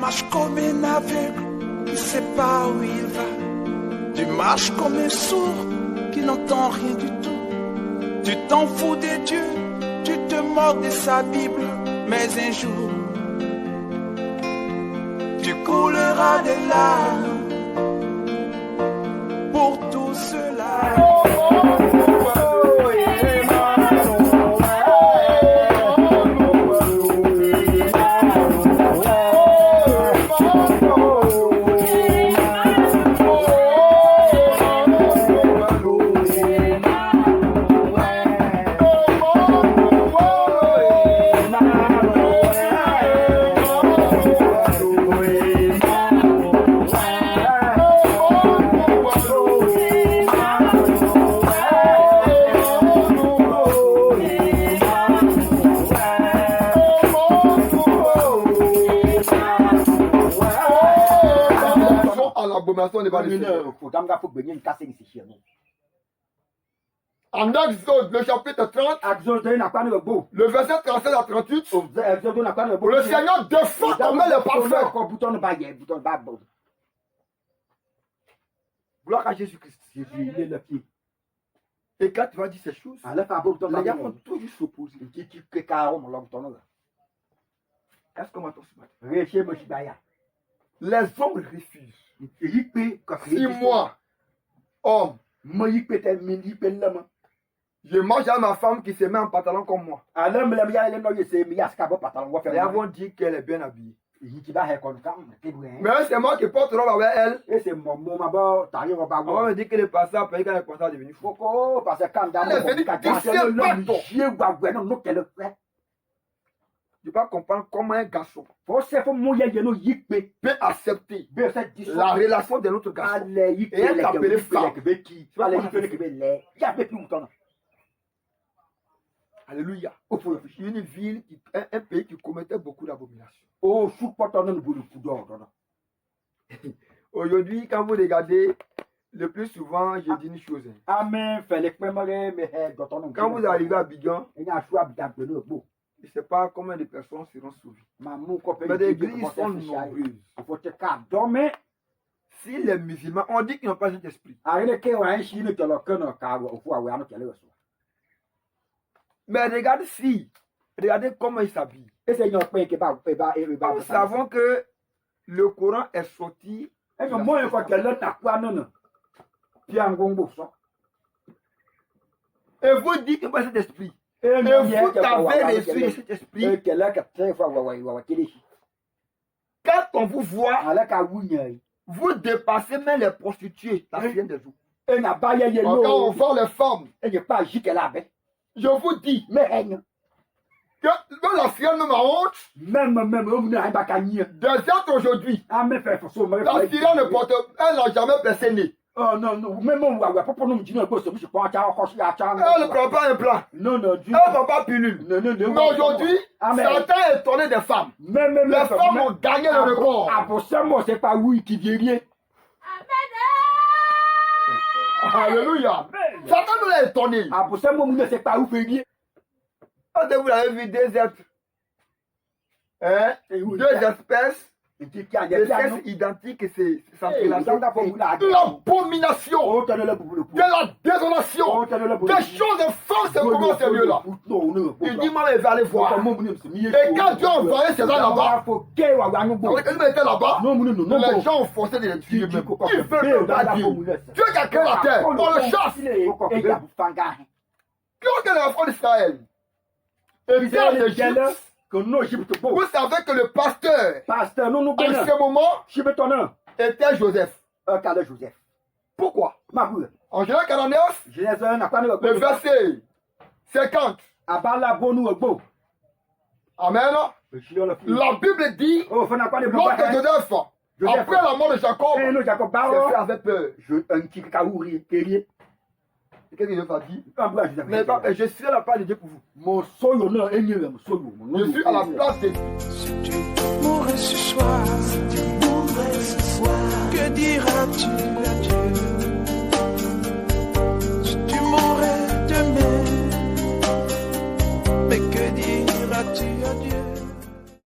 marches comme un aveugle qui ne sait pas où il va. Tu marches comme un sourd qui n'entend rien du tout. Tu t'en fous de Dieu, tu te moques de sa Bible. Mais un jour, tu couleras des larmes pour tout cela. En Exode, le chapitre 30, le verset 37 à 38, le Seigneur défend comme les parfaits. Gloire à Jésus-Christ. Et quand tu vas dire ces choses, les gars vont toujours s'opposer. Est-ce qu'on m'entend ce matin? Les hommes refusent. Si moi, homme, je mange à ma femme qui se met en pantalon comme moi, les gens vont dire qu'elle est bien habillée. Mais c'est moi qui porte robe avec elle. On va me dire que le passage paye quand le passage est devenu fou. Je ne peux pas comprendre comment un garçon peut accepter la relation de l'autre garçon et être appelé femme. Alléluia. Une ville, un pays qui commettait beaucoup d'abominations. Aujourd'hui, quand vous regardez, le plus souvent, je dis une chose. Quand vous arrivez à Abidjan, je ne sais pas combien de personnes seront sauvées. Mais les églises sont nombreuses. Si les musulmans, on dit qu'ils n'ont pas cet esprit. Mais regardez comment ils s'habillent. Nous savons que le Coran est sorti. Et vous dites que pas cet esprit. Et vous avez reçu cet esprit. Quand on vous voit, vous dépassez même les prostituées, la fille des eaux. Quand on voit les femmes, je vous dis, que la fille même a honte. Des autres aujourd'hui, la fille ne porte, elle n'a jamais percé. Elle ne prend pas un plan. Elle ne prend pas pilule. Mais aujourd'hui, certains étonnés des femmes. Les femmes ont gagné le record. Alléluia. Certains nous l'ont étonné. Quand vous avez vu deux êtres, deux espèces, de sexe identique, c'est l'abomination, de la désolation, des choses fausses comme ces lieux-là. Il dit, moi, il va aller voir. Et quand Dieu a envoyé ces gens là-bas, ils étaient là-bas, les gens ont forcé de les tuer. Ils veulent pas dire. Dieu qui a créé la terre, on le chasse. Qui ont été les enfants d'Israël? Et bien, les Juifs, vous savez que le pasteur, en ce moment, était Joseph. Pourquoi? En Genèse 49, le verset 50. Amen. La Bible dit, lorsque Joseph, après la mort de Jacob, ses frères avaient peur. Qu'est-ce que Dieu a dit? Mais je suis à la place de Dieu pour vous. Je suis à la place de Dieu. Si tu mourrais ce soir, que diras-tu à Dieu? Si tu mourrais demain, mais que diras-tu à Dieu?